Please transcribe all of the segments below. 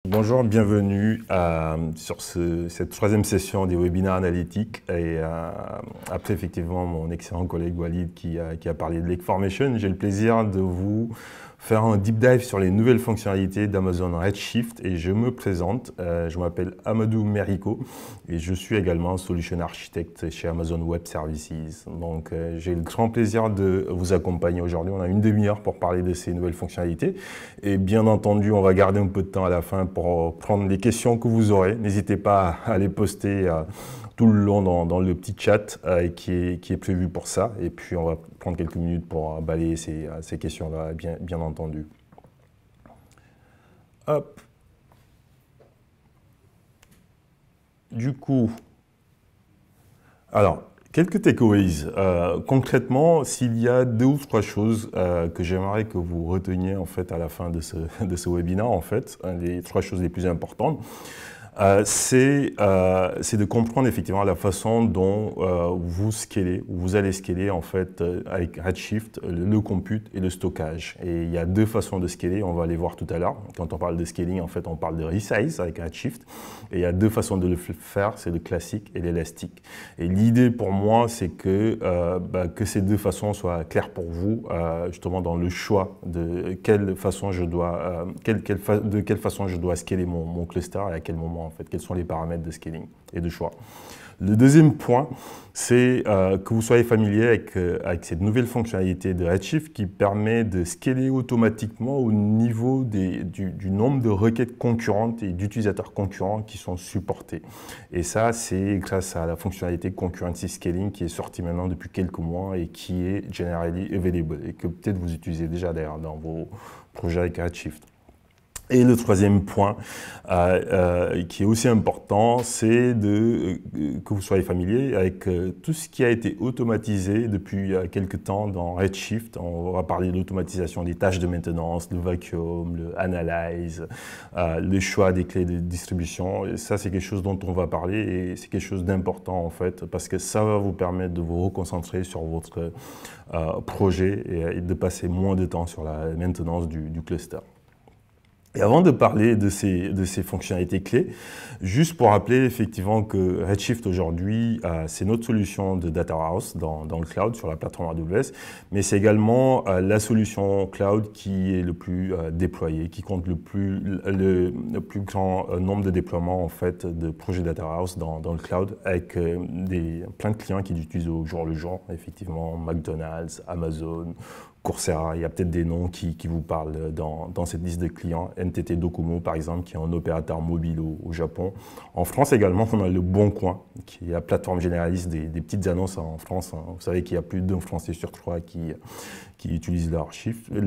Bonjour, bienvenue sur cette troisième session des webinaires analytiques. Et après effectivement mon excellent collègue Walid qui a parlé de Lake Formation, j'ai le plaisir de vous faire un deep dive sur les nouvelles fonctionnalités d'Amazon Redshift et je me présente. Je m'appelle Amadou Meriko et je suis également solution architecte chez Amazon Web Services. Donc j'ai le grand plaisir de vous accompagner aujourd'hui. On a une demi-heure pour parler de ces nouvelles fonctionnalités et bien entendu on va garder un peu de temps à la fin pour prendre les questions que vous aurez. N'hésitez pas à les poster tout le long dans le petit chat qui est prévu pour ça. Et puis, on va prendre quelques minutes pour balayer ces questions-là, bien entendu. Hop. Du coup, alors, quelques takeaways. Concrètement, s'il y a deux ou trois choses que j'aimerais que vous reteniez en fait à la fin de ce webinaire, en fait, les trois choses les plus importantes, c'est de comprendre effectivement la façon dont vous scalez, ou vous allez scaler en fait avec Redshift, le compute et le stockage. Et il y a deux façons de scaler, on va les voir tout à l'heure. Quand on parle de scaling, en fait, on parle de resize avec Redshift. Et il y a deux façons de le faire, c'est le classique et l'élastique. Et l'idée pour moi, c'est que ces deux façons soient claires pour vous, justement dans le choix de quelle façon je dois, de quelle façon je dois scaler mon cluster et à quel moment. En fait, quels sont les paramètres de scaling et de choix. Le deuxième point, c'est que vous soyez familier avec cette nouvelle fonctionnalité de Redshift qui permet de scaler automatiquement au niveau du nombre de requêtes concurrentes et d'utilisateurs concurrents qui sont supportés. Et ça, c'est grâce à la fonctionnalité Concurrency Scaling qui est sortie maintenant depuis quelques mois et qui est generally available et que peut-être vous utilisez déjà d'ailleurs dans vos projets avec Redshift. Et le troisième point qui est aussi important, c'est que vous soyez familier avec tout ce qui a été automatisé depuis quelques temps dans Redshift. On va parler de l'automatisation des tâches de maintenance, le vacuum, le analyze, le choix des clés de distribution. Et ça, c'est quelque chose dont on va parler et c'est quelque chose d'important en fait parce que ça va vous permettre de vous reconcentrer sur votre projet et de passer moins de temps sur la maintenance du cluster. Et avant de parler de ces fonctionnalités clés, juste pour rappeler effectivement que Redshift aujourd'hui, c'est notre solution de Data Warehouse dans le cloud sur la plateforme AWS, mais c'est également la solution cloud qui est le plus déployée, qui compte le plus grand nombre de déploiements en fait de projets Data Warehouse dans le cloud avec plein de clients qui l'utilisent au jour le jour, effectivement McDonald's, Amazon, Coursera, il y a peut-être des noms qui vous parlent dans cette liste de clients. NTT Docomo, par exemple, qui est un opérateur mobile au Japon. En France également, on a Le Bon Coin, qui est la plateforme généraliste des petites annonces en France. Vous savez qu'il y a plus d'un Français sur trois qui utilisent leur site. Et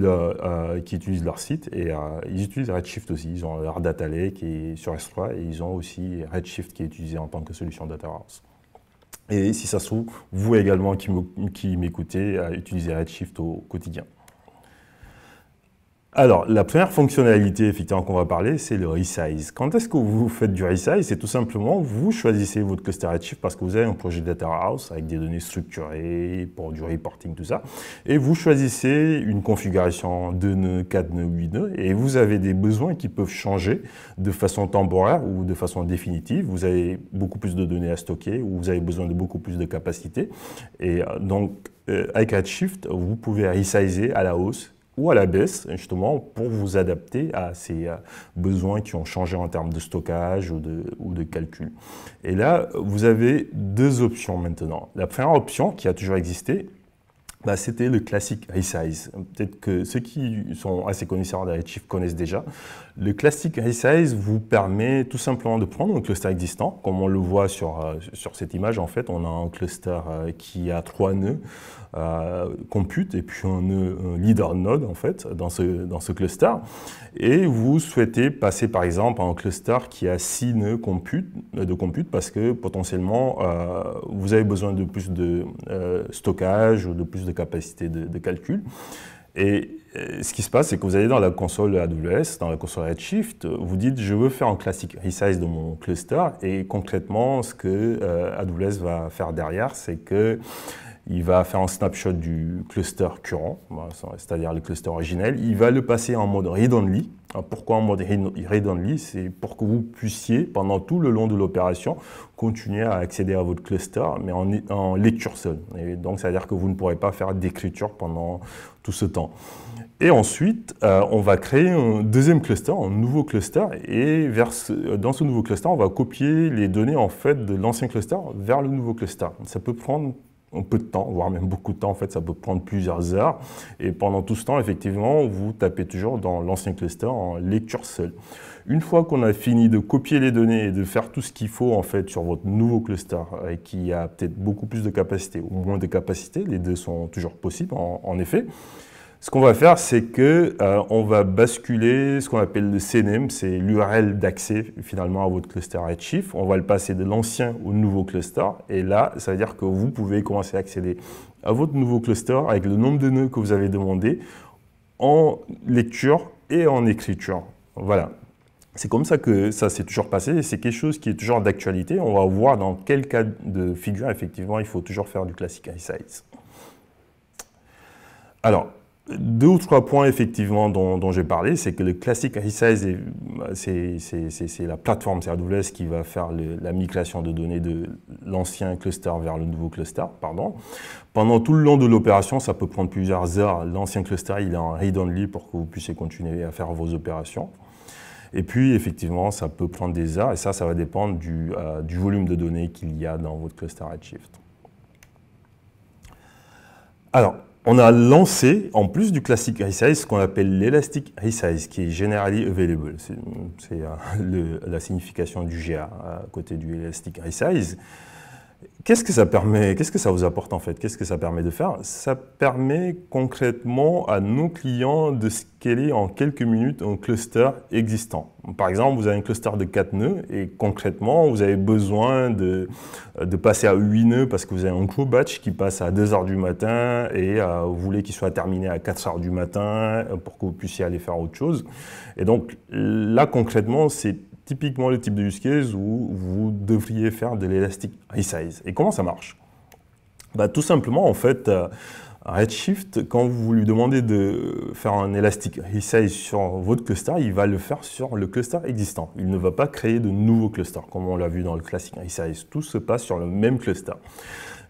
ils utilisent Redshift aussi. Ils ont leur Data Lake sur S3 et ils ont aussi Redshift qui est utilisé en tant que solution Data Warehouse. Et si ça se trouve, vous également qui m'écoutez, utilisez Redshift au quotidien. Alors, la première fonctionnalité effectivement qu'on va parler, c'est le resize. Quand est-ce que vous faites du resize? C'est tout simplement, vous choisissez votre cluster Redshift parce que vous avez un projet Data Warehouse avec des données structurées pour du reporting, tout ça. Et vous choisissez une configuration 2 nœuds, 4 nœuds, 8 nœuds et vous avez des besoins qui peuvent changer de façon temporaire ou de façon définitive. Vous avez beaucoup plus de données à stocker ou vous avez besoin de beaucoup plus de capacité. Et donc, avec Redshift, vous pouvez resizer à la hausse ou à la baisse, justement, pour vous adapter à ces besoins qui ont changé en termes de stockage ou de calcul. Et là, vous avez deux options maintenant. La première option, qui a toujours existé, c'était le classique resize. Peut-être que ceux qui sont assez connaisseurs de Redshift connaissent déjà. Le classique resize vous permet tout simplement de prendre un cluster existant, comme on le voit sur cette image. En fait, on a un cluster qui a 3 nœuds compute et puis un leader node en fait dans ce cluster. Et vous souhaitez passer par exemple à un cluster qui a 6 nœuds de compute parce que potentiellement vous avez besoin de plus de stockage ou de plus de capacité de calcul. Et ce qui se passe, c'est que vous allez dans la console AWS, dans la console Redshift, vous dites je veux faire un classique resize de mon cluster et concrètement ce que AWS va faire derrière, c'est que il va faire un snapshot du cluster current, c'est-à-dire le cluster originel. Il va le passer en mode read-only. Pourquoi en mode read-only? C'est pour que vous puissiez, pendant tout le long de l'opération, continuer à accéder à votre cluster, mais en lecture seule. Et donc, c'est-à-dire que vous ne pourrez pas faire d'écriture pendant tout ce temps. Et ensuite, on va créer un deuxième cluster, un nouveau cluster, et dans ce nouveau cluster, on va copier les données en fait de l'ancien cluster vers le nouveau cluster. Ça peut prendre un peu de temps, voire même beaucoup de temps, en fait, ça peut prendre plusieurs heures. Et pendant tout ce temps, effectivement, vous tapez toujours dans l'ancien cluster en lecture seule. Une fois qu'on a fini de copier les données et de faire tout ce qu'il faut en fait sur votre nouveau cluster, qui a peut-être beaucoup plus de capacité ou moins de capacité, les deux sont toujours possibles en effet. Ce qu'on va faire, c'est que on va basculer ce qu'on appelle le CNAME, c'est l'URL d'accès finalement à votre cluster Redshift. On va le passer de l'ancien au nouveau cluster. Et là, ça veut dire que vous pouvez commencer à accéder à votre nouveau cluster avec le nombre de nœuds que vous avez demandé en lecture et en écriture. Voilà. C'est comme ça que ça s'est toujours passé et c'est quelque chose qui est toujours d'actualité. On va voir dans quel cas de figure, effectivement, il faut toujours faire du classic resize. Alors, deux ou trois points effectivement dont j'ai parlé, c'est que le classic resize, c'est la plateforme AWS qui va faire la migration de données de l'ancien cluster vers le nouveau cluster. Pendant tout le long de l'opération, ça peut prendre plusieurs heures. L'ancien cluster, il est en read-only pour que vous puissiez continuer à faire vos opérations. Et puis, effectivement, ça peut prendre des heures et ça va dépendre du volume de données qu'il y a dans votre cluster Redshift. Alors, on a lancé, en plus du Classic Resize, ce qu'on appelle l'Elastic Resize, qui est Generally Available. C'est la signification du GA à côté du Elastic Resize. Qu'est-ce que ça permet? Qu'est-ce que ça vous apporte en fait? Qu'est-ce que ça permet de faire? Ça permet concrètement à nos clients de scaler en quelques minutes un cluster existant. Par exemple, vous avez un cluster de 4 nœuds et concrètement, vous avez besoin de passer à 8 nœuds parce que vous avez un gros batch qui passe à 2 h du matin et vous voulez qu'il soit terminé à 4 h du matin pour que vous puissiez aller faire autre chose. Et donc là, concrètement, c'est typiquement le type de use case où vous devriez faire de l'Elastic Resize. Et comment ça marche? Tout simplement, en fait, Redshift, quand vous lui demandez de faire un Elastic Resize sur votre cluster, il va le faire sur le cluster existant. Il ne va pas créer de nouveaux clusters, comme on l'a vu dans le Classic Resize. Tout se passe sur le même cluster.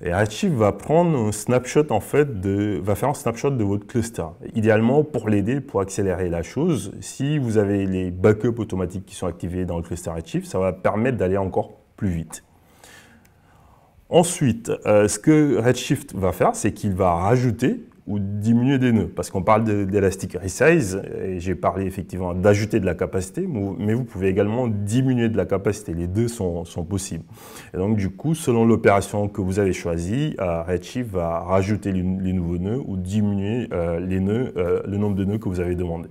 Et Redshift va prendre un snapshot, en fait, va faire un snapshot de votre cluster. Idéalement, pour l'aider, pour accélérer la chose, si vous avez les backups automatiques qui sont activés dans le cluster Redshift, ça va permettre d'aller encore plus vite. Ensuite, ce que Redshift va faire, c'est qu'il va rajouter ou diminuer des nœuds. Parce qu'on parle d'Elastic Resize, et j'ai parlé effectivement d'ajouter de la capacité, mais vous pouvez également diminuer de la capacité. Les deux sont possibles. Et donc du coup, selon l'opération que vous avez choisie, Redshift va rajouter les nouveaux nœuds ou diminuer le nombre de nœuds que vous avez demandé.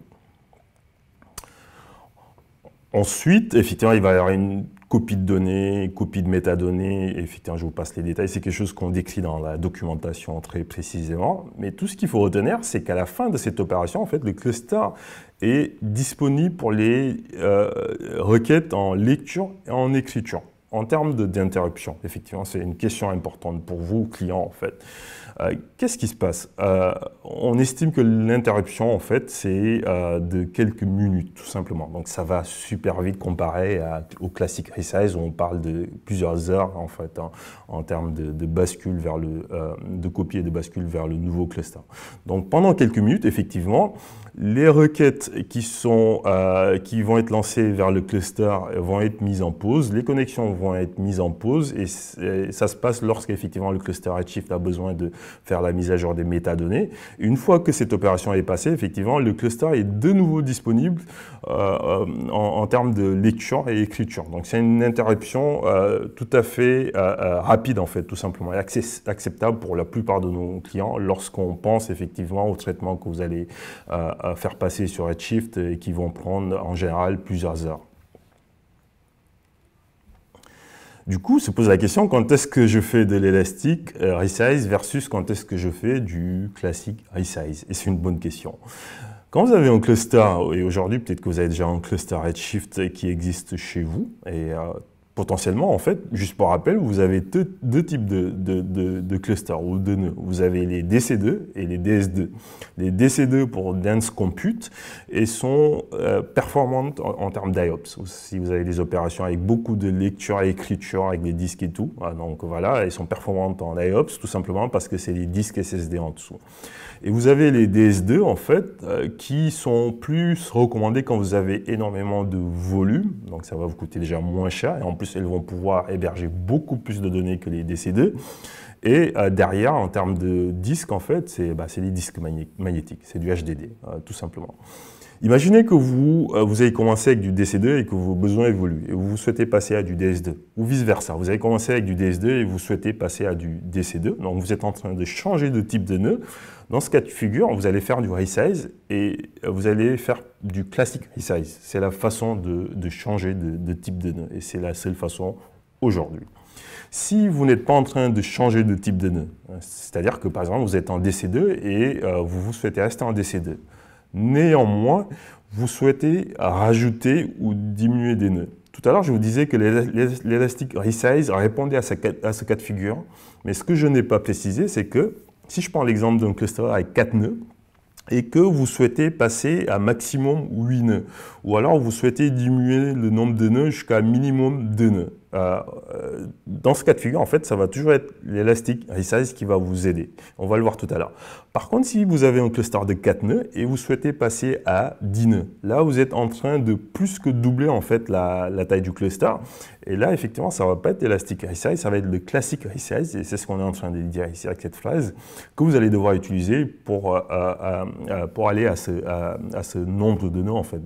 Ensuite, effectivement, il va y avoir une copie de données, copie de métadonnées, effectivement, je vous passe les détails, c'est quelque chose qu'on décrit dans la documentation très précisément, mais tout ce qu'il faut retenir, c'est qu'à la fin de cette opération, en fait, le cluster est disponible pour les requêtes en lecture et en écriture. En termes d'interruption, effectivement, c'est une question importante pour vous, clients, en fait. Qu'est-ce qui se passe? On estime que l'interruption, en fait, c'est de quelques minutes, tout simplement. Donc, ça va super vite comparé au Classic Resize, où on parle de plusieurs heures, en fait, en termes de bascule vers de copie et de bascule vers le nouveau cluster. Donc, pendant quelques minutes, effectivement, les requêtes qui vont être lancées vers le cluster vont être mises en pause, les connexions vont être mises en pause et ça se passe lorsqu'effectivement le cluster Redshift a besoin de faire la mise à jour des métadonnées. Une fois que cette opération est passée, effectivement, le cluster est de nouveau disponible en termes de lecture et écriture. Donc c'est une interruption tout à fait rapide en fait, tout simplement, et acceptable pour la plupart de nos clients lorsqu'on pense effectivement au traitement que vous allez faire passer sur Redshift et qui vont prendre en général plusieurs heures. Du coup, se pose la question, quand est-ce que je fais de l'Elastic Resize versus quand est-ce que je fais du Classic Resize? Et c'est une bonne question. Quand vous avez un cluster, et aujourd'hui peut-être que vous avez déjà un cluster Redshift qui existe chez vous, et potentiellement, en fait, juste pour rappel, vous avez deux types de clusters ou de nœuds. Vous avez les DC2 et les DS2. Les DC2 pour Dense Compute et sont performantes en termes d'IOPS. Si vous avez des opérations avec beaucoup de lecture et écriture avec des disques et tout, donc voilà, elles sont performantes en IOPS tout simplement parce que c'est les disques SSD en dessous. Et vous avez les DS2 en fait qui sont plus recommandés quand vous avez énormément de volume, donc ça va vous coûter déjà moins cher et en plus elles vont pouvoir héberger beaucoup plus de données que les DC2. Et derrière, en termes de disques, en fait, c'est des disques magnétiques, c'est du HDD, tout simplement. Imaginez que vous avez commencé avec du DC2 et que vos besoins évoluent et vous souhaitez passer à du DS2 ou vice-versa. Vous avez commencé avec du DS2 et vous souhaitez passer à du DC2. Donc vous êtes en train de changer de type de nœud. Dans ce cas de figure, vous allez faire du resize et vous allez faire du classic resize. C'est la façon de changer de type de nœud et c'est la seule façon aujourd'hui. Si vous n'êtes pas en train de changer de type de nœud, c'est-à-dire que par exemple vous êtes en DC2 et vous souhaitez rester en DC2. Néanmoins, vous souhaitez rajouter ou diminuer des nœuds. Tout à l'heure, je vous disais que l'Elastic Resize répondait à ce cas de figure, mais ce que je n'ai pas précisé, c'est que si je prends l'exemple d'un cluster avec 4 nœuds, et que vous souhaitez passer à maximum 8 nœuds, ou alors vous souhaitez diminuer le nombre de nœuds jusqu'à minimum 2 nœuds. Dans ce cas de figure, en fait, ça va toujours être l'Elastic Resize qui va vous aider. On va le voir tout à l'heure. Par contre, si vous avez un cluster de 4 nœuds et vous souhaitez passer à 10 nœuds, là, vous êtes en train de plus que doubler en fait la taille du cluster. Et là, effectivement, ça ne va pas être l'Elastic Resize, ça va être le Classic Resize, et c'est ce qu'on est en train de dire ici avec cette phrase, que vous allez devoir utiliser pour aller à ce nombre de nœuds, en fait,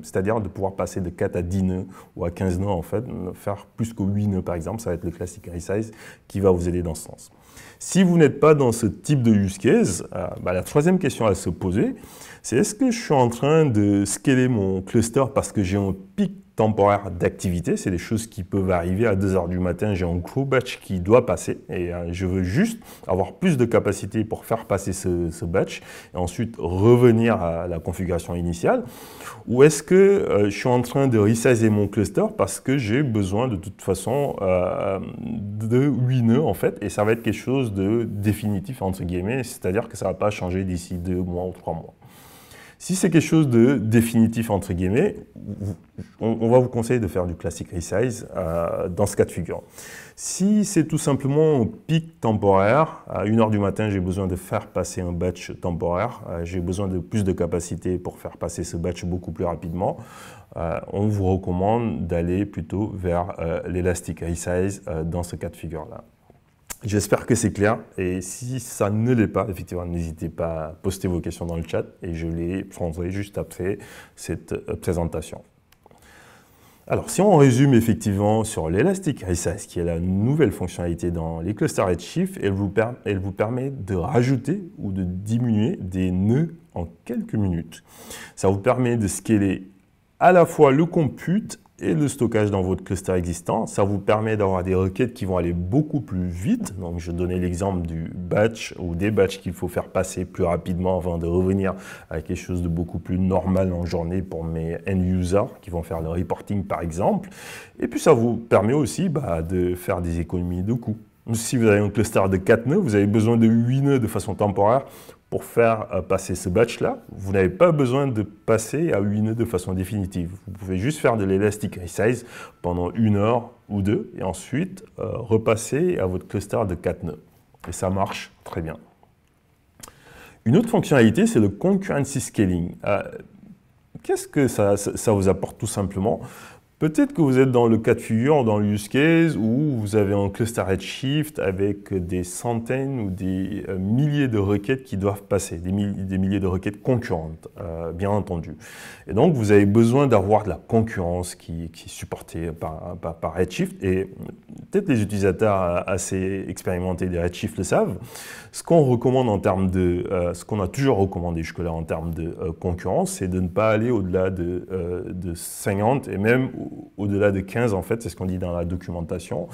c'est-à-dire de pouvoir passer de 4 à 10 nœuds ou à 15 nœuds, en fait, faire plus que 8 nœuds, par exemple, ça va être le Classic Resize qui va vous aider dans ce sens. Si vous n'êtes pas dans ce type de use case, la troisième question à se poser, c'est est-ce que je suis en train de scaler mon cluster parce que j'ai un pic temporaire d'activité, c'est des choses qui peuvent arriver à 2 h du matin, j'ai un gros batch qui doit passer et je veux juste avoir plus de capacité pour faire passer ce batch et ensuite revenir à la configuration initiale, ou est-ce que je suis en train de resizer mon cluster parce que j'ai besoin de toute façon de 8 nœuds en fait et ça va être quelque chose de définitif entre guillemets, c'est-à-dire que ça ne va pas changer d'ici 2 mois ou 3 mois. Si c'est quelque chose de définitif, entre guillemets, on va vous conseiller de faire du Classic Resize dans ce cas de figure. Si c'est tout simplement un pic temporaire, à 1 h du matin, j'ai besoin de faire passer un batch temporaire, j'ai besoin de plus de capacité pour faire passer ce batch beaucoup plus rapidement, on vous recommande d'aller plutôt vers l'Elastic Resize dans ce cas de figure-là. J'espère que c'est clair et si ça ne l'est pas, effectivement, n'hésitez pas à poster vos questions dans le chat et je les prendrai juste après cette présentation. Alors, si on résume effectivement sur l'Elastic Resize, qui est la nouvelle fonctionnalité dans les clusters Redshift, elle vous permet de rajouter ou de diminuer des nœuds en quelques minutes. Ça vous permet de scaler à la fois le compute et le stockage dans votre cluster existant. Ça vous permet d'avoir des requêtes qui vont aller beaucoup plus vite. Donc, je donnais l'exemple du batch ou des batchs qu'il faut faire passer plus rapidement avant de revenir à quelque chose de beaucoup plus normal en journée pour mes end-users qui vont faire le reporting, par exemple. Et puis, ça vous permet aussi de faire des économies de coûts. Si vous avez un cluster de 4 nœuds, vous avez besoin de 8 nœuds de façon temporaire pour faire passer ce batch-là. Vous n'avez pas besoin de passer à 8 nœuds de façon définitive. Vous pouvez juste faire de l'Elastic Resize pendant 1 heure ou 2 et ensuite repasser à votre cluster de 4 nœuds. Et ça marche très bien. Une autre fonctionnalité, c'est le Concurrency Scaling. Qu'est-ce que ça vous apporte tout simplement ? Peut-être que vous êtes dans le cas de figure, dans le use case, où vous avez un cluster Redshift avec des centaines ou des milliers de requêtes qui doivent passer, des milliers de requêtes concurrentes, bien entendu. Et donc, vous avez besoin d'avoir de la concurrence qui est supportée par Redshift. Et peut-être les utilisateurs assez expérimentés des Redshift le savent. Ce qu'on recommande en termes de, ce qu'on a toujours recommandé jusque-là en termes de concurrence, c'est de ne pas aller au-delà de 50 et même au-delà de 15, en fait, c'est ce qu'on dit dans la documentation.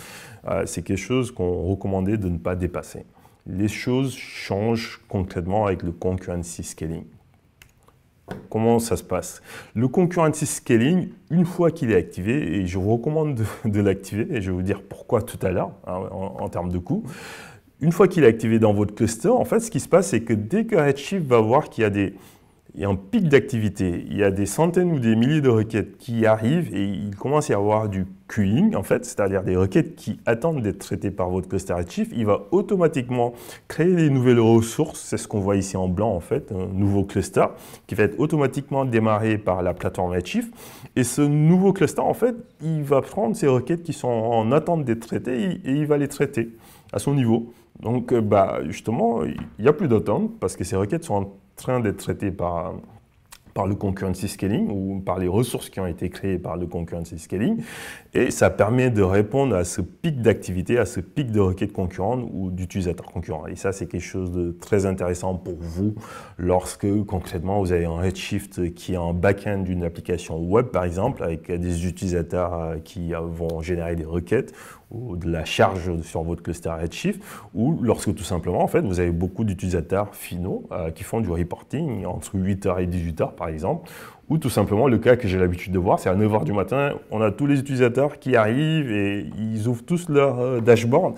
C'est quelque chose qu'on recommandait de ne pas dépasser. Les choses changent concrètement avec le Concurrency Scaling. comment ça se passe? Le concurrency scaling, une fois qu'il est activé, et je vous recommande de l'activer, et je vais vous dire pourquoi tout à l'heure, hein, en termes de coût. Une fois qu'il est activé dans votre cluster, en fait, ce qui se passe, c'est que dès que Redshift va voir qu'il y a un pic d'activité, il y a des centaines ou des milliers de requêtes qui arrivent et il commence à y avoir du queuing, en fait, c'est-à-dire des requêtes qui attendent d'être traitées par votre cluster Redshift, il va automatiquement créer des nouvelles ressources, c'est ce qu'on voit ici en blanc, en fait, un nouveau cluster qui va être automatiquement démarré par la plateforme Redshift. Et ce nouveau cluster, en fait, il va prendre ces requêtes qui sont en attente d'être traitées et il va les traiter à son niveau. Donc, justement, il n'y a plus d'attente parce que ces requêtes sont en train d'être traitées par le concurrency scaling ou par les ressources qui ont été créées par le concurrency scaling. Et ça permet de répondre à ce pic d'activité, à ce pic de requêtes concurrentes ou d'utilisateurs concurrents. Et ça, c'est quelque chose de très intéressant pour vous lorsque, concrètement, vous avez un Redshift qui est en back-end d'une application web, par exemple, avec des utilisateurs qui vont générer des requêtes ou de la charge sur votre cluster Redshift, ou lorsque tout simplement, en fait, vous avez beaucoup d'utilisateurs finaux qui font du reporting entre 8h et 18h, par exemple, ou tout simplement, le cas que j'ai l'habitude de voir, c'est à 9h du matin, on a tous les utilisateurs qui arrivent et ils ouvrent tous leur dashboard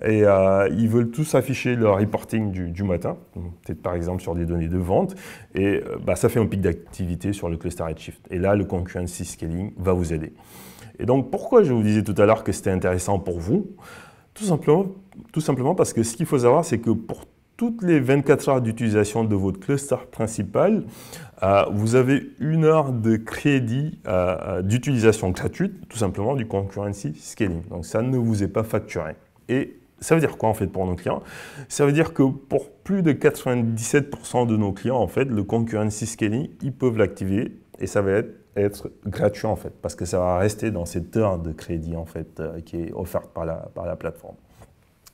et ils veulent tous afficher leur reporting du matin, peut-être par exemple sur des données de vente, et ça fait un pic d'activité sur le cluster Redshift. Et là, le concurrency scaling va vous aider. Et donc, pourquoi je vous disais tout à l'heure que c'était intéressant pour vous? Tout simplement parce que ce qu'il faut savoir, c'est que pour toutes les 24 heures d'utilisation de votre cluster principal, vous avez 1 heure de crédit d'utilisation gratuite, tout simplement du concurrency scaling. Donc, ça ne vous est pas facturé. Et ça veut dire quoi en fait pour nos clients? Ça veut dire que pour plus de 97% de nos clients, en fait, le concurrency scaling, ils peuvent l'activer et ça va être gratuit en fait, parce que ça va rester dans cette heure de crédit en fait qui est offerte par la plateforme.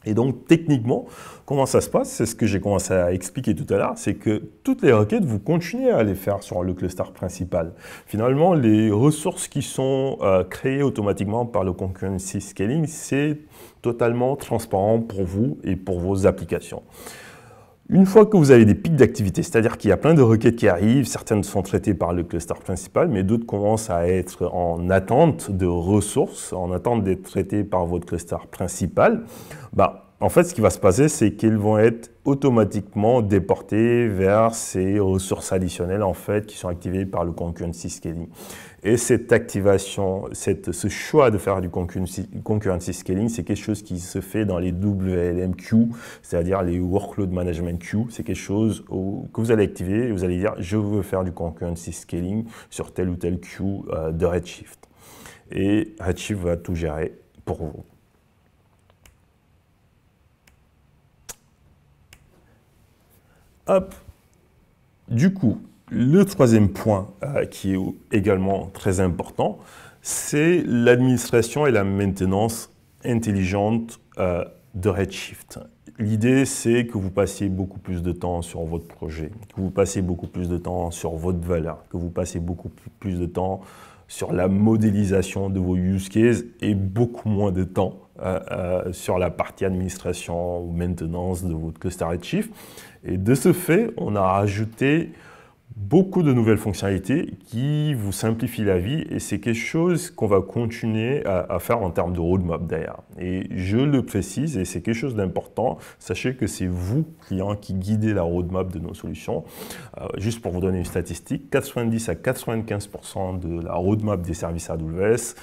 Et donc techniquement, comment ça se passe? C'est ce que j'ai commencé à expliquer tout à l'heure, c'est que toutes les requêtes, vous continuez à les faire sur le cluster principal. Finalement, les ressources qui sont créées automatiquement par le concurrency scaling, c'est totalement transparent pour vous et pour vos applications. Une fois que vous avez des pics d'activité, c'est-à-dire qu'il y a plein de requêtes qui arrivent, certaines sont traitées par le cluster principal, mais d'autres commencent à être en attente de ressources, en attente d'être traitées par votre cluster principal, en fait, ce qui va se passer, c'est qu'ils vont être automatiquement déportés vers ces ressources additionnelles en fait, qui sont activées par le concurrency scaling. Et cette activation, ce choix de faire du concurrency scaling, c'est quelque chose qui se fait dans les WLM queues, c'est-à-dire les workload management queues. C'est quelque chose que vous allez activer et vous allez dire « je veux faire du concurrency scaling sur telle ou telle queue de Redshift ». Et Redshift va tout gérer pour vous. Hop. Du coup, le troisième point qui est également très important, c'est l'administration et la maintenance intelligente de Redshift. L'idée, c'est que vous passiez beaucoup plus de temps sur votre projet, que vous passiez beaucoup plus de temps sur votre valeur, que vous passiez beaucoup plus de temps sur la modélisation de vos use cases et beaucoup moins de temps sur la partie administration ou maintenance de votre cluster Redshift. Et de ce fait, on a rajouté beaucoup de nouvelles fonctionnalités qui vous simplifient la vie et c'est quelque chose qu'on va continuer à faire en termes de roadmap d'ailleurs. Et je le précise et c'est quelque chose d'important, sachez que c'est vous, clients, qui guidez la roadmap de nos solutions. Juste pour vous donner une statistique, 90 à 95% de la roadmap des services AWS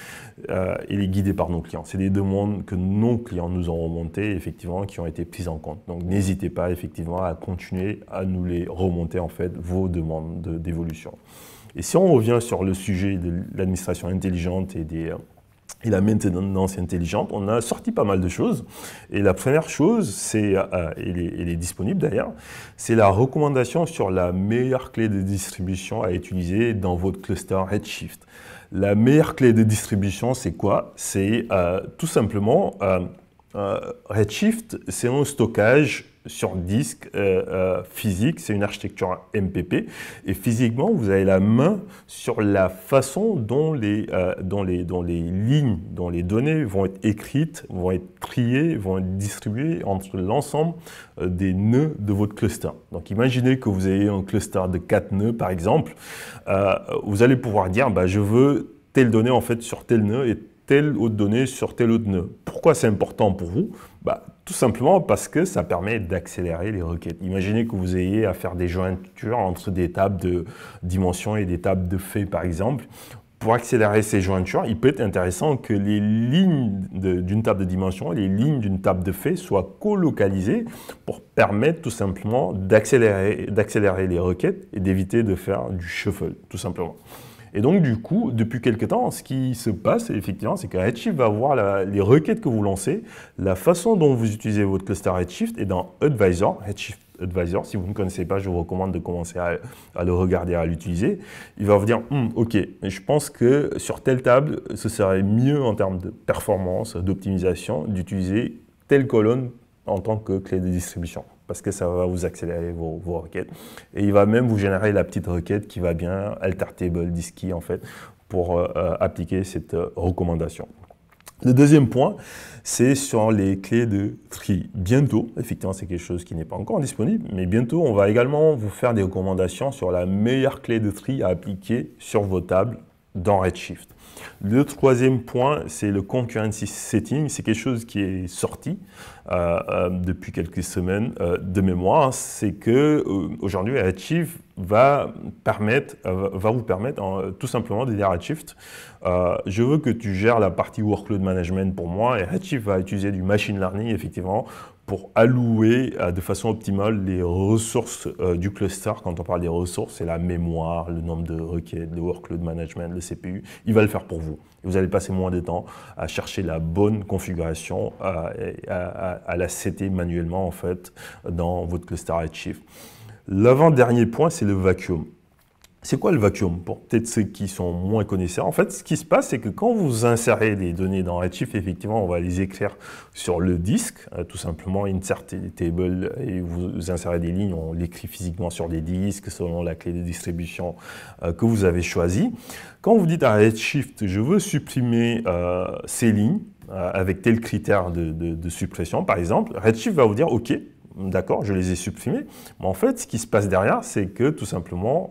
elle est guidée par nos clients. C'est des demandes que nos clients nous ont remontées, effectivement, qui ont été prises en compte. Donc n'hésitez pas effectivement à continuer à nous les remonter en fait, vos demandes d'évolution. Et si on revient sur le sujet de l'administration intelligente et la maintenance intelligente, on a sorti pas mal de choses. Et la première chose, elle est disponible d'ailleurs, c'est la recommandation sur la meilleure clé de distribution à utiliser dans votre cluster Redshift. La meilleure clé de distribution, c'est quoi? C'est tout simplement Redshift, c'est un stockage sur disque physique, c'est une architecture MPP, et physiquement, vous avez la main sur la façon dont les lignes, dont les données vont être écrites, vont être triées, vont être distribuées entre l'ensemble des nœuds de votre cluster. Donc imaginez que vous ayez un cluster de 4 nœuds par exemple, vous allez pouvoir dire je veux telle donnée en fait sur tel nœud et telle autre donnée sur tel autre nœud. Pourquoi c'est important pour vous? Tout simplement parce que ça permet d'accélérer les requêtes. Imaginez que vous ayez à faire des jointures entre des tables de dimensions et des tables de faits, par exemple. Pour accélérer ces jointures, il peut être intéressant que les lignes d'une table de dimension et les lignes d'une table de faits soient colocalisées pour permettre tout simplement d'accélérer les requêtes et d'éviter de faire du shuffle, tout simplement. Et donc, du coup, depuis quelque temps, ce qui se passe, effectivement, c'est que Redshift va voir les requêtes que vous lancez, la façon dont vous utilisez votre cluster Redshift, et dans Advisor, Redshift Advisor, si vous ne connaissez pas, je vous recommande de commencer à le regarder, à l'utiliser. Il va vous dire, OK, je pense que sur telle table, ce serait mieux en termes de performance, d'optimisation, d'utiliser telle colonne en tant que clé de distribution, parce que ça va vous accélérer vos requêtes. Et il va même vous générer la petite requête qui va bien, alter table, disky en fait, pour appliquer cette recommandation. Le deuxième point, c'est sur les clés de tri. Bientôt, effectivement, c'est quelque chose qui n'est pas encore disponible, mais bientôt, on va également vous faire des recommandations sur la meilleure clé de tri à appliquer sur vos tables dans Redshift. Le troisième point, c'est le concurrency setting. C'est quelque chose qui est sorti depuis quelques semaines de mémoire. C'est que aujourd'hui, Redshift va vous permettre tout simplement de dire à Redshift, je veux que tu gères la partie workload management pour moi, et Redshift va utiliser du machine learning effectivement pour allouer de façon optimale les ressources du cluster. Quand on parle des ressources, c'est la mémoire, le nombre de requêtes, le workload management, le CPU. Il va le faire pour vous. Et vous allez passer moins de temps à chercher la bonne configuration, à la setter manuellement en fait dans votre cluster Redshift. L'avant-dernier point, c'est le vacuum. C'est quoi le vacuum? Pour peut-être ceux qui sont moins connaisseurs, en fait, ce qui se passe, c'est que quand vous insérez des données dans Redshift, effectivement, on va les écrire sur le disque, tout simplement insert table, et vous insérez des lignes, on l'écrit physiquement sur des disques selon la clé de distribution que vous avez choisie. Quand vous dites à Redshift, je veux supprimer ces lignes avec tel critère de suppression, par exemple, Redshift va vous dire OK. D'accord, je les ai supprimés. Mais en fait, ce qui se passe derrière, c'est que tout simplement,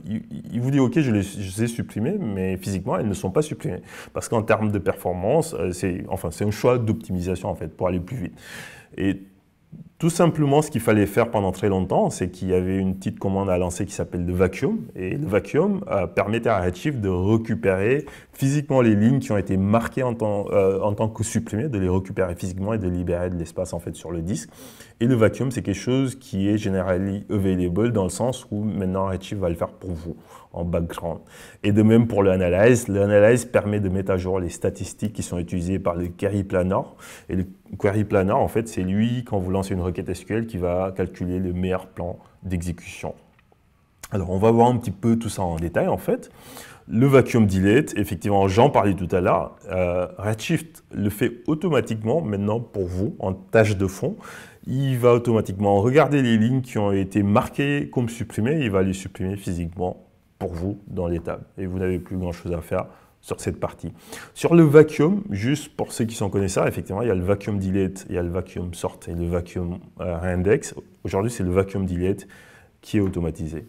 il vous dit OK, je les ai supprimés, mais physiquement, elles ne sont pas supprimées. Parce qu'en termes de performance, c'est un choix d'optimisation en fait pour aller plus vite. Et tout simplement, ce qu'il fallait faire pendant très longtemps, c'est qu'il y avait une petite commande à lancer qui s'appelle le vacuum. Et le vacuum permettait à Redshift de récupérer physiquement les lignes qui ont été marquées en tant que supprimées, de les récupérer physiquement et de libérer de l'espace en fait sur le disque. Et le vacuum, c'est quelque chose qui est generally available dans le sens où maintenant Redshift va le faire pour vous en background. Et de même pour l'analyse. L'analyse permet de mettre à jour les statistiques qui sont utilisées par le query planner. Et le query planner, en fait, c'est lui, quand vous lancez une requête SQL, qui va calculer le meilleur plan d'exécution. Alors, on va voir un petit peu tout ça en détail, en fait. Le vacuum delete, effectivement, j'en parlais tout à l'heure. Redshift le fait automatiquement maintenant pour vous en tâche de fond. Il va automatiquement regarder les lignes qui ont été marquées comme supprimées. Il va les supprimer physiquement pour vous dans les tables. Et vous n'avez plus grand-chose à faire sur cette partie. Sur le vacuum, juste pour ceux qui sont connaisseurs, effectivement, il y a le vacuum delete, il y a le vacuum sort et le vacuum reindex. Aujourd'hui, c'est le vacuum delete qui est automatisé.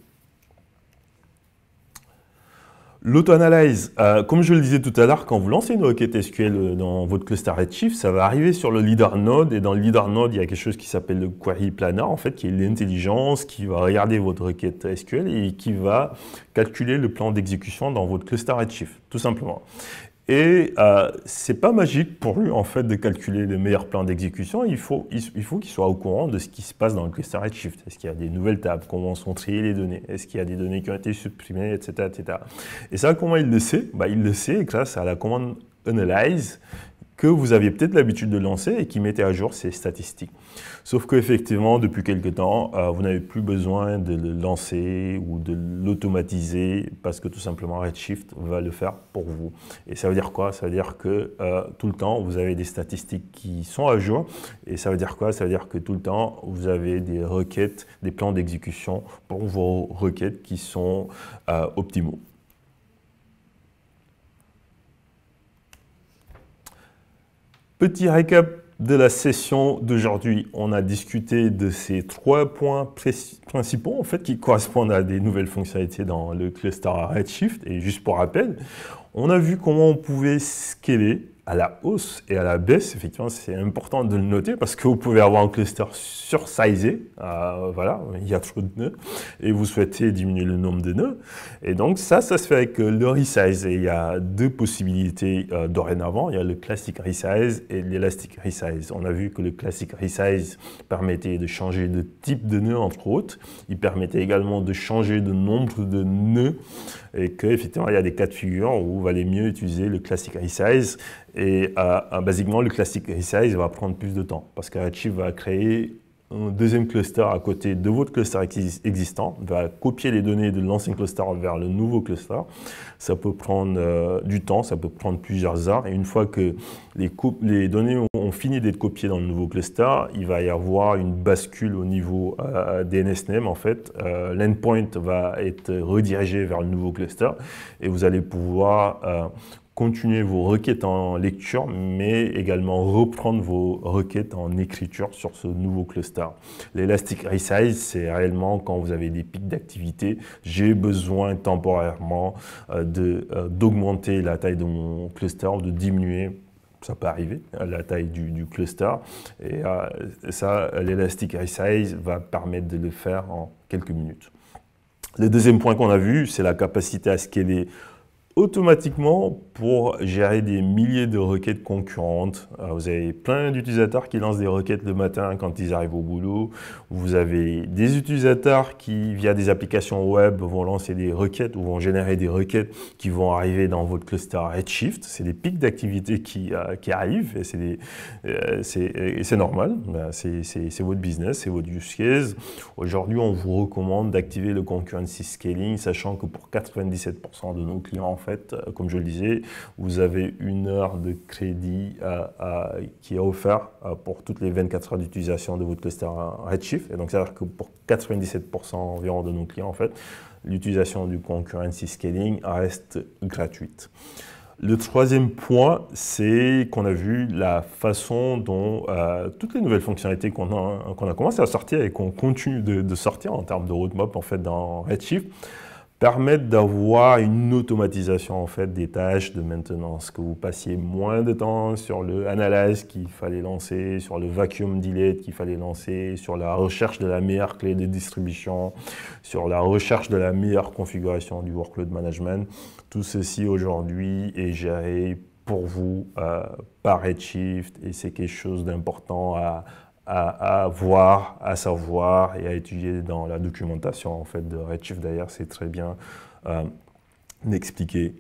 L'auto-analyse, comme je le disais tout à l'heure, quand vous lancez une requête SQL dans votre cluster Redshift, ça va arriver sur le leader node, et dans le leader node, il y a quelque chose qui s'appelle le query planner, en fait, qui est l'intelligence qui va regarder votre requête SQL et qui va calculer le plan d'exécution dans votre cluster Redshift, tout simplement. Et c'est pas magique pour lui en fait de calculer le meilleur plan d'exécution. Il faut qu'il soit au courant de ce qui se passe dans le cluster Redshift. Est-ce qu'il y a des nouvelles tables? Comment sont triées les données? Est-ce qu'il y a des données qui ont été supprimées, etc., etc. Et ça, comment il le sait? Il le sait grâce à la commande analyze que vous aviez peut-être l'habitude de lancer et qui mettait à jour ces statistiques. Sauf qu'effectivement, depuis quelques temps, vous n'avez plus besoin de le lancer ou de l'automatiser parce que tout simplement Redshift va le faire pour vous. Et ça veut dire quoi? Ça veut dire que tout le temps, vous avez des statistiques qui sont à jour. Et ça veut dire quoi? Ça veut dire que tout le temps, vous avez des requêtes, des plans d'exécution pour vos requêtes qui sont optimaux. Petit récap de la session d'aujourd'hui. On a discuté de ces 3 points principaux en fait, qui correspondent à des nouvelles fonctionnalités dans le cluster Redshift. Et juste pour rappel, on a vu comment on pouvait scaler à la hausse et à la baisse. Effectivement, c'est important de le noter parce que vous pouvez avoir un cluster sursizé, voilà, il y a trop de nœuds, et vous souhaitez diminuer le nombre de nœuds. Et donc ça se fait avec le resize. Et il y a 2 possibilités dorénavant. Il y a le classic resize et l'élastic resize. On a vu que le classic resize permettait de changer de type de nœud, entre autres. Il permettait également de changer de nombre de nœuds et qu'effectivement, il y a des cas de figure où il valait mieux utiliser le classic resize. Et basiquement, le classic resize va prendre plus de temps parce que Redshift va créer un deuxième cluster à côté de votre cluster existant, va copier les données de l'ancien cluster vers le nouveau cluster. Ça peut prendre du temps, ça peut prendre plusieurs heures. Et une fois que les données ont fini d'être copiées dans le nouveau cluster, il va y avoir une bascule au niveau DNSNAME. En fait, l'endpoint va être redirigé vers le nouveau cluster et vous allez pouvoir continuer vos requêtes en lecture, mais également reprendre vos requêtes en écriture sur ce nouveau cluster. L'Elastic Resize, c'est réellement quand vous avez des pics d'activité, j'ai besoin temporairement d'augmenter la taille de mon cluster ou de diminuer, ça peut arriver, la taille du cluster. Et ça, l'Elastic Resize va permettre de le faire en quelques minutes. Le deuxième point qu'on a vu, c'est la capacité à scaler automatiquement pour gérer des milliers de requêtes concurrentes. Vous avez plein d'utilisateurs qui lancent des requêtes le matin quand ils arrivent au boulot. Vous avez des utilisateurs qui, via des applications web, vont lancer des requêtes ou vont générer des requêtes qui vont arriver dans votre cluster Redshift. C'est des pics d'activité qui arrivent et c'est normal. C'est votre business, c'est votre use case. Aujourd'hui, on vous recommande d'activer le concurrency scaling, sachant que pour 97% de nos clients, en fait, comme je le disais, vous avez 1 heure de crédit qui est offert pour toutes les 24 heures d'utilisation de votre cluster Redshift. Et donc, ça veut dire que pour 97% environ de nos clients, en fait, l'utilisation du concurrency scaling reste gratuite. Le troisième point, c'est qu'on a vu la façon dont toutes les nouvelles fonctionnalités qu'on a commencé à sortir et qu'on continue de sortir en termes de roadmap en fait, dans Redshift, permettent d'avoir une automatisation en fait, des tâches de maintenance, que vous passiez moins de temps sur le analyze qu'il fallait lancer, sur le vacuum delete qu'il fallait lancer, sur la recherche de la meilleure clé de distribution, sur la recherche de la meilleure configuration du workload management. Tout ceci aujourd'hui est géré pour vous par Redshift et c'est quelque chose d'important à voir, à savoir et à étudier dans la documentation en fait, de Redshift. D'ailleurs, c'est très bien expliqué.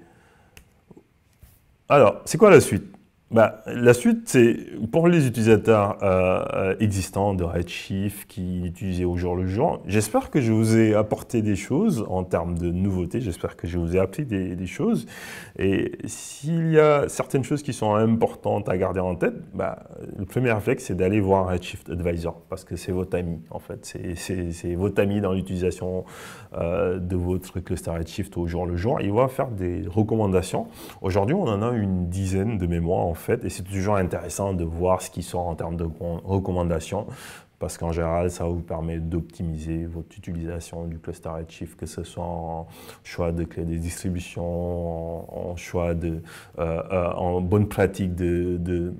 Alors, c'est quoi la suite? La suite, c'est pour les utilisateurs existants de Redshift qui l'utilisaient au jour le jour. J'espère que je vous ai apporté des choses en termes de nouveautés. J'espère que je vous ai appris des choses. Et s'il y a certaines choses qui sont importantes à garder en tête, le premier réflexe, c'est d'aller voir Redshift Advisor parce que c'est votre ami, en fait. C'est votre ami dans l'utilisation de votre cluster Redshift au jour le jour. Il va faire des recommandations. Aujourd'hui, on en a une dizaine de mémoire, en fait, et c'est toujours intéressant de voir ce qui sort en termes de recommandations parce qu'en général, ça vous permet d'optimiser votre utilisation du cluster Redshift, que ce soit en choix de clé de distribution, en choix en bonne pratique de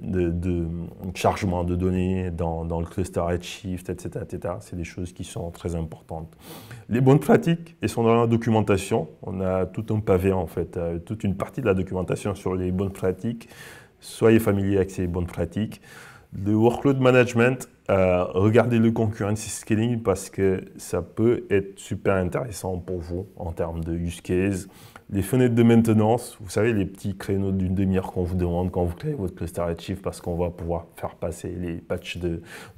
chargement de données dans le cluster Redshift, etc. etc. C'est des choses qui sont très importantes. Les bonnes pratiques, elles sont dans la documentation. On a tout un pavé, en fait, toute une partie de la documentation sur les bonnes pratiques. Soyez familiers avec ces bonnes pratiques. Le workload management, regardez le concurrency scaling parce que ça peut être super intéressant pour vous en termes de use case. Les fenêtres de maintenance, vous savez, les petits créneaux d'une demi-heure qu'on vous demande quand vous créez votre cluster Redshift parce qu'on va pouvoir faire passer les patchs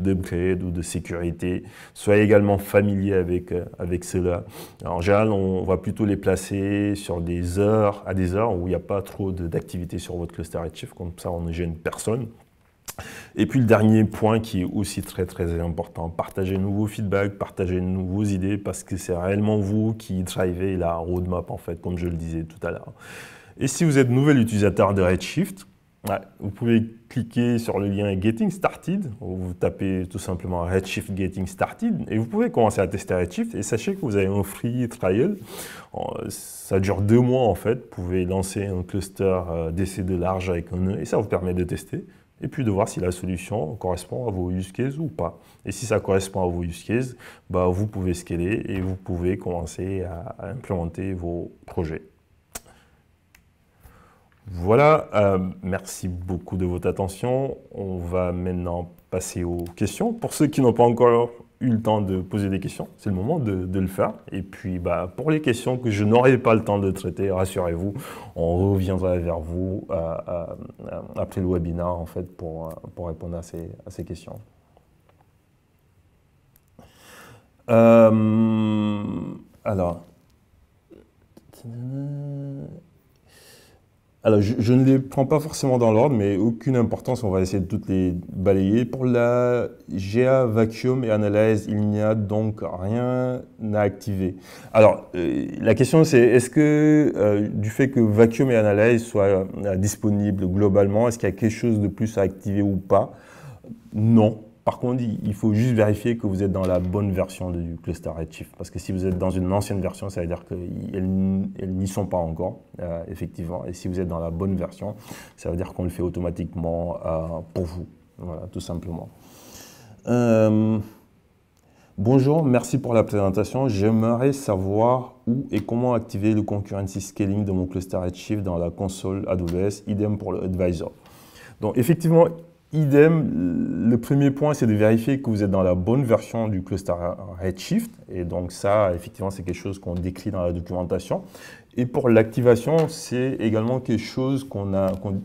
d'upgrade ou de sécurité. Soyez également familier avec cela. En général, on va plutôt les placer sur des heures, à des heures où il n'y a pas trop d'activité sur votre cluster Redshift, comme ça on ne gêne personne. Et puis le dernier point qui est aussi très très important, partagez de nouveaux feedbacks, partagez de nouveaux idées parce que c'est réellement vous qui drivez la roadmap en fait, comme je le disais tout à l'heure. Et si vous êtes nouvel utilisateur de Redshift, vous pouvez cliquer sur le lien Getting Started, où vous tapez tout simplement Redshift Getting Started et vous pouvez commencer à tester Redshift et sachez que vous avez un free trial. Ça dure 2 mois en fait, vous pouvez lancer un cluster DC2 large avec un nœud et ça vous permet de tester. Et puis de voir si la solution correspond à vos use cases ou pas. Et si ça correspond à vos use cases, vous pouvez scaler et vous pouvez commencer à implémenter vos projets. Voilà, merci beaucoup de votre attention. On va maintenant passer aux questions. Pour ceux qui n'ont pas encore eu le temps de poser des questions, c'est le moment de le faire. Et puis, pour les questions que je n'aurai pas le temps de traiter, rassurez-vous, on reviendra vers vous après le webinaire, en fait, pour répondre à ces questions. Alors, je ne les prends pas forcément dans l'ordre, mais aucune importance, on va essayer de toutes les balayer. Pour la GA Vacuum et Analyze, il n'y a donc rien à activer. Alors, la question c'est, est-ce que du fait que Vacuum et Analyze soient disponibles globalement, est-ce qu'il y a quelque chose de plus à activer ou pas? Non. Par contre, il faut juste vérifier que vous êtes dans la bonne version du cluster Redshift. Parce que si vous êtes dans une ancienne version, ça veut dire qu'elles n'y sont pas encore, effectivement. Et si vous êtes dans la bonne version, ça veut dire qu'on le fait automatiquement pour vous. Voilà, tout simplement. Bonjour, merci pour la présentation. J'aimerais savoir où et comment activer le concurrency scaling de mon cluster Redshift dans la console AWS, idem pour le advisor. Donc, effectivement, idem, le premier point, c'est de vérifier que vous êtes dans la bonne version du cluster Redshift. Et donc ça, effectivement, c'est quelque chose qu'on décrit dans la documentation. Et pour l'activation, c'est également quelque chose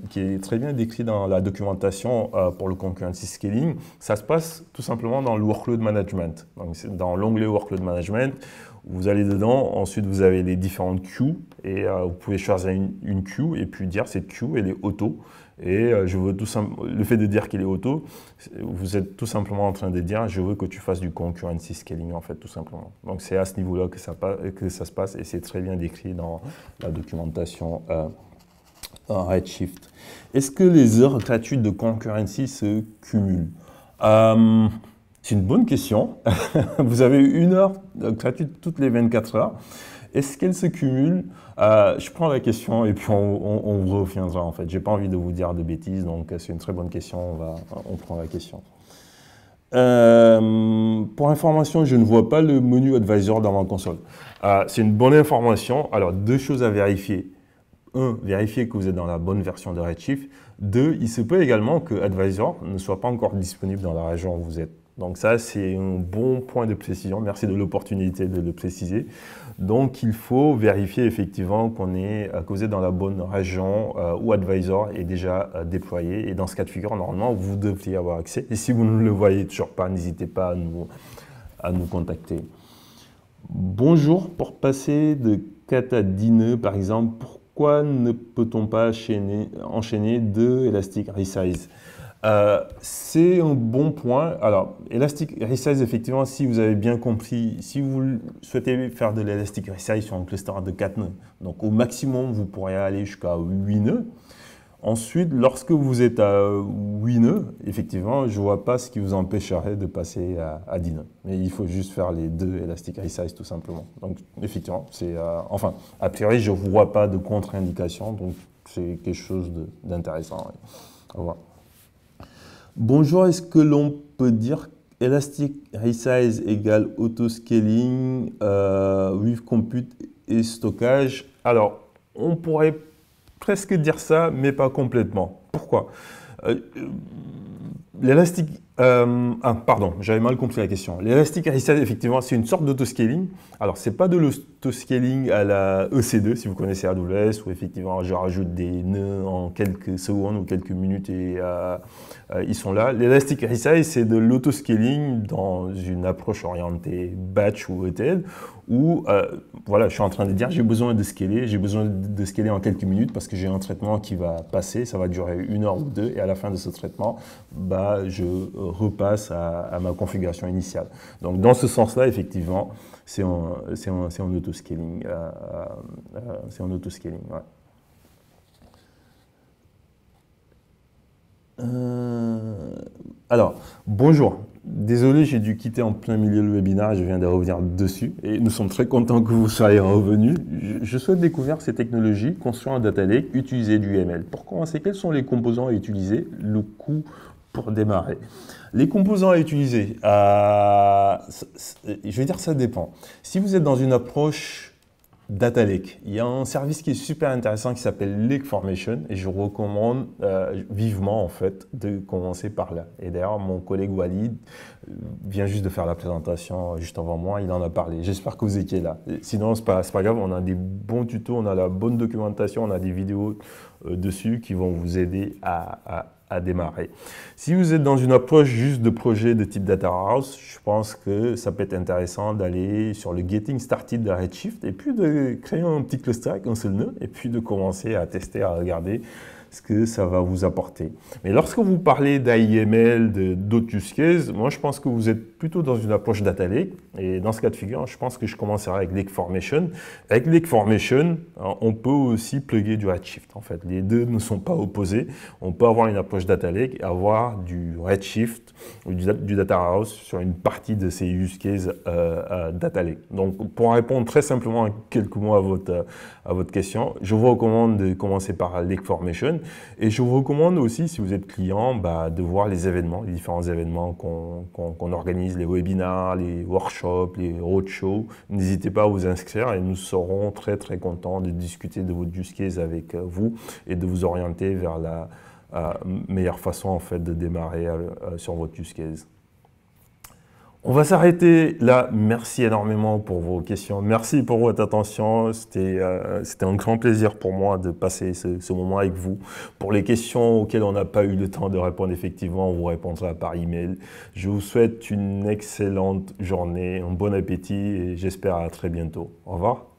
qui est très bien décrit dans la documentation pour le concurrency scaling. Ça se passe tout simplement dans le workload management. Donc dans l'onglet workload management, vous allez dedans, ensuite vous avez les différentes queues et vous pouvez choisir une queue et puis dire cette queue, elle est auto. Et le fait de dire qu'il est auto, vous êtes tout simplement en train de dire je veux que tu fasses du concurrency scaling en fait tout simplement. Donc c'est à ce niveau-là que ça se passe et c'est très bien décrit dans la documentation Redshift. Est-ce que les heures gratuites de concurrency se cumulent? C'est une bonne question. Vous avez 1 heure gratuite toutes les 24 heures. Est-ce qu'elles se cumulent? Je prends la question et puis on reviendra en fait. Je n'ai pas envie de vous dire de bêtises, donc c'est une très bonne question, on prend la question. Pour information, je ne vois pas le menu Advisor dans ma console. C'est une bonne information. Alors, 2 choses à vérifier. 1, vérifier que vous êtes dans la bonne version de Redshift. 2, il se peut également que Advisor ne soit pas encore disponible dans la région où vous êtes. Donc ça, c'est un bon point de précision. Merci de l'opportunité de le préciser. Donc, il faut vérifier effectivement que vous êtes dans la bonne région où Advisor est déjà déployé. Et dans ce cas de figure, normalement, vous devriez avoir accès. Et si vous ne le voyez toujours pas, n'hésitez pas à nous contacter. Bonjour, pour passer de cat à 10 nœuds, par exemple, pourquoi ne peut-on pas enchaîner 2 Elastic Resize? C'est un bon point. Alors, Elastic Resize, effectivement, si vous avez bien compris, si vous souhaitez faire de l'Elastic Resize sur un cluster de 4 nœuds, donc au maximum, vous pourrez aller jusqu'à 8 nœuds. Ensuite, lorsque vous êtes à 8 nœuds, effectivement, je ne vois pas ce qui vous empêcherait de passer à 10 nœuds. Mais il faut juste faire les 2 Elastic Resize tout simplement. Donc, effectivement, enfin, a priori, je ne vois pas de contre-indication, donc c'est quelque chose d'intéressant. Ouais. Au revoir. Bonjour, est-ce que l'on peut dire Elastic Resize égale autoscaling with compute et stockage? Alors, on pourrait presque dire ça, mais pas complètement. Pourquoi? L'Elastic Pardon, j'avais mal compris la question. L'Elastic Reset, effectivement, c'est une sorte d'autoscaling. Alors, c'est pas de l'autoscaling à la EC2, si vous connaissez AWS, où effectivement, je rajoute des nœuds en quelques secondes ou quelques minutes et ils sont là. L'Elastic Reset, c'est de l'autoscaling dans une approche orientée batch ou ETL, où voilà, je suis en train de dire, j'ai besoin de scaler en quelques minutes parce que j'ai un traitement qui va passer, ça va durer 1 heure ou 2, et à la fin de ce traitement, bah, je repasse à ma configuration initiale. Donc dans ce sens-là, effectivement, c'est en autoscaling. C'est en autoscaling, ouais. Alors, bonjour. Désolé, j'ai dû quitter en plein milieu le webinaire, je viens de revenir dessus et nous sommes très contents que vous soyez revenus. Je souhaite découvrir ces technologies, construire un data lake, utiliser du ML. Pour commencer, quels sont les composants à utiliser, le coût pour démarrer? Les composants à utiliser, je vais dire ça dépend. Si vous êtes dans une approche Data Lake. Il y a un service qui est super intéressant qui s'appelle Lake Formation et je recommande vivement en fait de commencer par là. Et d'ailleurs, mon collègue Walid vient juste de faire la présentation juste avant moi, il en a parlé. J'espère que vous étiez là. Sinon, c'est pas grave, on a des bons tutos, on a la bonne documentation, on a des vidéos dessus qui vont vous aider à démarrer. Si vous êtes dans une approche juste de projet de type Data Warehouse, je pense que ça peut être intéressant d'aller sur le Getting Started de Redshift et puis de créer un petit cluster avec un seul nœud et puis de commencer à tester, à regarder ce que ça va vous apporter. Mais lorsque vous parlez d'AIML, d'autres use cases, moi je pense que vous êtes plutôt dans une approche data lake. Et dans ce cas de figure, je pense que je commencerai avec Lake Formation. Avec Lake Formation, on peut aussi plugger du Redshift. En fait, les deux ne sont pas opposés. On peut avoir une approche data lake et avoir du Redshift ou du Data Warehouse sur une partie de ces use cases data lake. Donc, pour répondre très simplement en quelques mots à votre question, je vous recommande de commencer par Lake Formation. Et je vous recommande aussi, si vous êtes client, de voir les événements, les différents événements qu'on organise, les webinars, les workshops, les roadshows. N'hésitez pas à vous inscrire et nous serons très très contents de discuter de votre use case avec vous et de vous orienter vers la meilleure façon en fait de démarrer sur votre use case. On va s'arrêter là. Merci énormément pour vos questions. Merci pour votre attention. C'était un grand plaisir pour moi de passer ce moment avec vous. Pour les questions auxquelles on n'a pas eu le temps de répondre, effectivement, on vous répondra par email. Je vous souhaite une excellente journée, un bon appétit et j'espère à très bientôt. Au revoir.